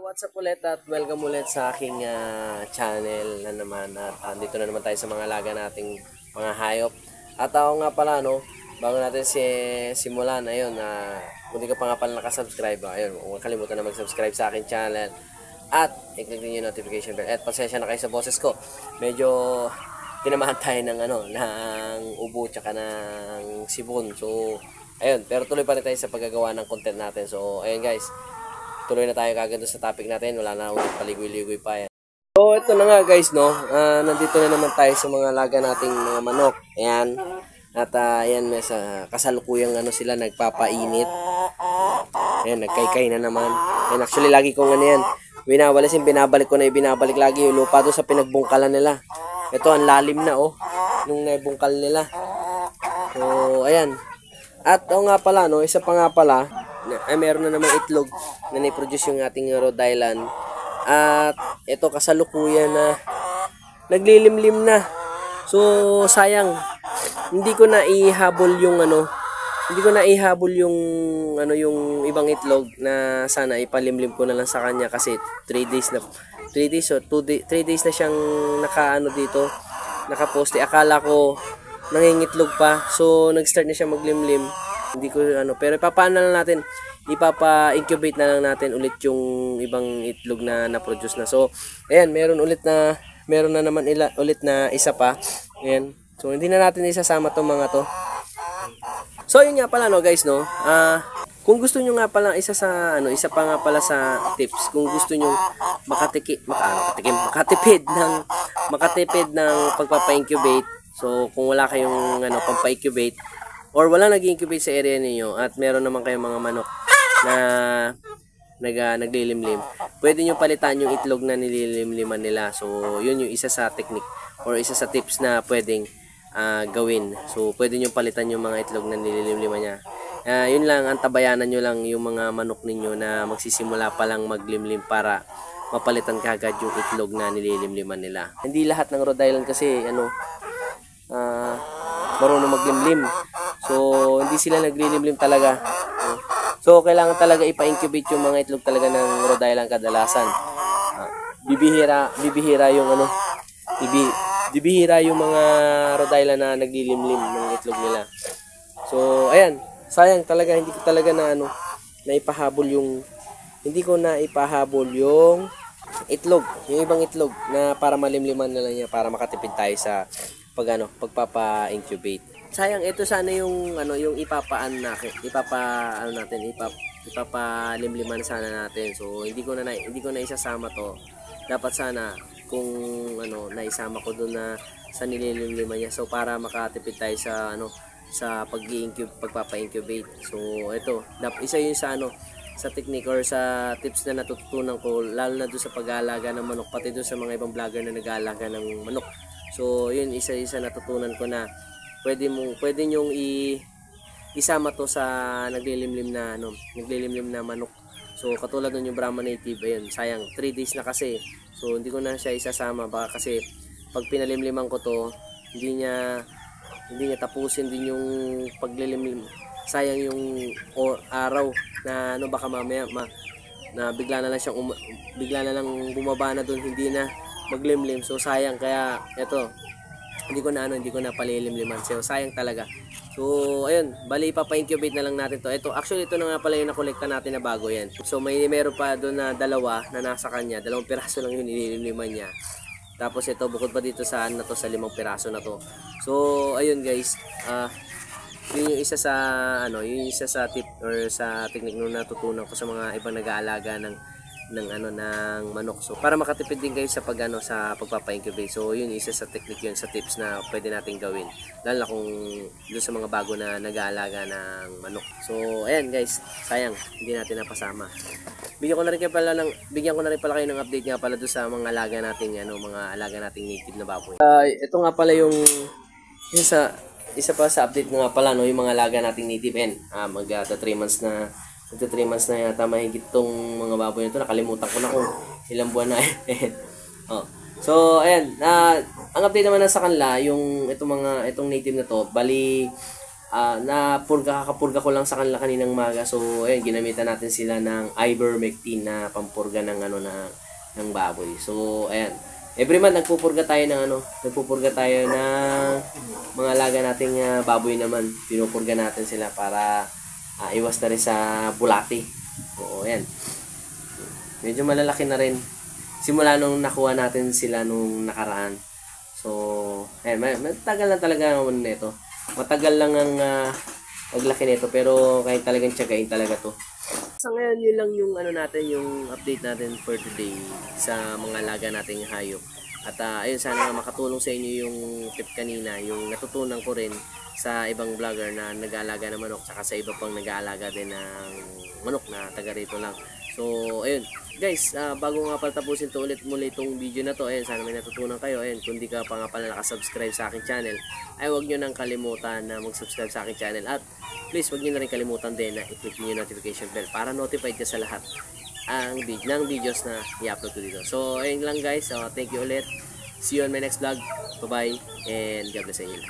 What's up ulit at welcome ulit sa aking channel na naman at dito na naman tayo sa mga alaga nating mga hayop. At ako nga pala bago natin simulan, ayun, kung di ka pa nga pala nakasubscribe, ayun, huwag kalimutan na mag-subscribe sa aking channel at i-click din yung notification bell. At pasensya na kayo sa boses ko, medyo tinamahan tayo ng ng ubo tsaka ng sibon. So ayun, pero tuloy pa rin tayo sa paggagawa ng content natin. So ayun guys, tuloy na tayo kagad sa topic natin. Wala na ulit paligoy-ligoy pa yan. So ito na nga guys, nandito na naman tayo sa mga alaga nating mga manok. Ayan. At ayan, sa kasalukuyang sila nagpapainit. Ayan, nagkaykay na naman. Ayan, actually lagi kong yan winawalisin, binabalik ko na binabalik lagi yung lupa doon sa pinagbungkalan nila. Ito ang lalim na nung nabungkal nila. So ayan. At nga pala, isa pa nga pala, meron na namang itlog na ni-produce yung ating Rhode Island. At ito kasalukuyan na naglilimlim na. So sayang, hindi ko na ihabol yung yung ibang itlog na sana ipalimlim ko na lang sa kanya kasi 3 days na 3 days na siyang dito, nakaposte. Akala ko nangingitlog pa. So nag-start na siya maglimlim. Hindi ko pero ipapaano na lang natin, ipapa-incubate na lang natin ulit yung ibang itlog na na-produce na. So ayan, meron na naman ulit na isa pa. Ayan. So hindi na natin isasama tong mga to. So yun nga pala guys, kung gusto niyo nga pala isa pa nga pala sa tips, kung gusto niyo makatipid ng pagpapa-incubate. So kung wala kayong pampa-incubate or wala nag-incubate sa area niyo at meron naman kayong mga manok na naglilimlim, pwede nyo palitan yung itlog na nililimliman nila. So yun yung isa sa technique or isa sa tips na pwedeng gawin. So pwede nyo palitan yung mga itlog na nililimliman niya. Yun lang, antabayanan nyo lang yung mga manok ninyo na magsisimula pa lang maglimlim para mapalitan kagad yung itlog na nililimliman nila. Hindi lahat ng Rhode Island kasi marunong maglimlim. So hindi sila naglilimlim talaga. So kailangan talaga ipa-incubate yung mga itlog talaga ng Rhode Island kadalasan. Bibihira yung mga Rhode Island na naglilimlim ng itlog nila. So ayan, sayang talaga, hindi ko talaga hindi ko na ipahabol yung itlog, yung ibang itlog na para malimliman na lang niya para makatipid tayo sa pagpapa-incubate. Sayang, ito sana yung yung ipapalimliman sana natin. So hindi ko na isasama to. Dapat sana kung naisama ko doon na sa nililimliman niya. So para makatipid tayo sa pagpapa-incubate. So ito, isa yun sa sa technique or sa tips na natutunan ko, lalo na doon sa pag-aalaga ng manok, pati doon sa mga ibang vlogger na nag-aalaga ng manok. So yun, isa natutunan ko na pwede nyong isama to sa naglilimlim na manok. So katulad nun yung Brahma Native, ayun, sayang 3 days na kasi. So hindi ko na siya isasama, baka kasi pag pinalimliman ko to, hindi niya tapusin din yung paglilimlim. Sayang yung araw na baka mamaya na bigla na lang bumaba na doon, hindi na maglimlim. So sayang, kaya eto, hindi ko na palilimliman. So sayang talaga. So ayun, bali ipapa-incubate na lang natin to. Actually ito na nga pala yung nakolekta natin na bago yan. So meron pa doon na dalawa na nasa kanya, 2 piraso lang yung nililimliman niya. Tapos ito, bukod pa dito sa 5 piraso na to. So ayun guys, yun yung isa sa tip or sa technique na natutunan ko sa mga ibang nag-aalaga ng manok. So para makatipid din kayo sa sa pagpapa-incubate. So yun, isa sa technique yun, sa tips na pwede natin gawin, lalo na kung doon sa mga bago na nag-aalaga ng manok. So ayan guys, sayang hindi natin napasama. Bigyan ko na rin pala kayo ng update nga pala doon sa mga alaga nating native na baboy. Ito nga pala yung isa pa sa update nga pala, yung mga alaga nating native. Magta 3 months na yata mahigit tong mga baboy nito. Nakalimutan ko na kung ilang buwan na. So ayan, ang update naman sa kanila, itong native na to, bali kakapurga ko lang sa kanila kaninang maga. So, ayun, ginamitan natin sila ng ivermectin na pampurga ng ng baboy. So, ayan. Every month nagpupurga tayo ng mga alaga nating baboy naman. Pinupurga natin sila para iwas na rin sa bulati. So, ayan. Medyo malalaki na rin. Simula nung nakuha natin sila nung nakaraan. So, ayan, matagal na talaga ang nito. Matagal lang ang paglaki nito, pero kahit talagang tiyagain talaga to. Sa ngayon, yun lang yung yung update natin for today sa mga alaga nating hayop. At ayun, sana makatulong sa inyo yung tip kanina, yung natutunan ko rin sa ibang vlogger na nag-aalaga ng manok, saka sa iba pang nag-aalaga din ng manok na taga rito lang. So, ayun. Guys, bago nga pala tapusin to muli itong video na to, ayun, sana may natutunan kayo. Ayun, kung di ka pa nga pala nakasubscribe sa aking channel, ay huwag nyo nang kalimutan na mag-subscribe sa aking channel. At please, huwag nyo na rin kalimutan din na i-click nyo yung notification bell para notified ka sa lahat ng videos na i-upload ko dito. So, ayun lang guys. Thank you ulit. See you on my next vlog. Bye-bye and God bless you.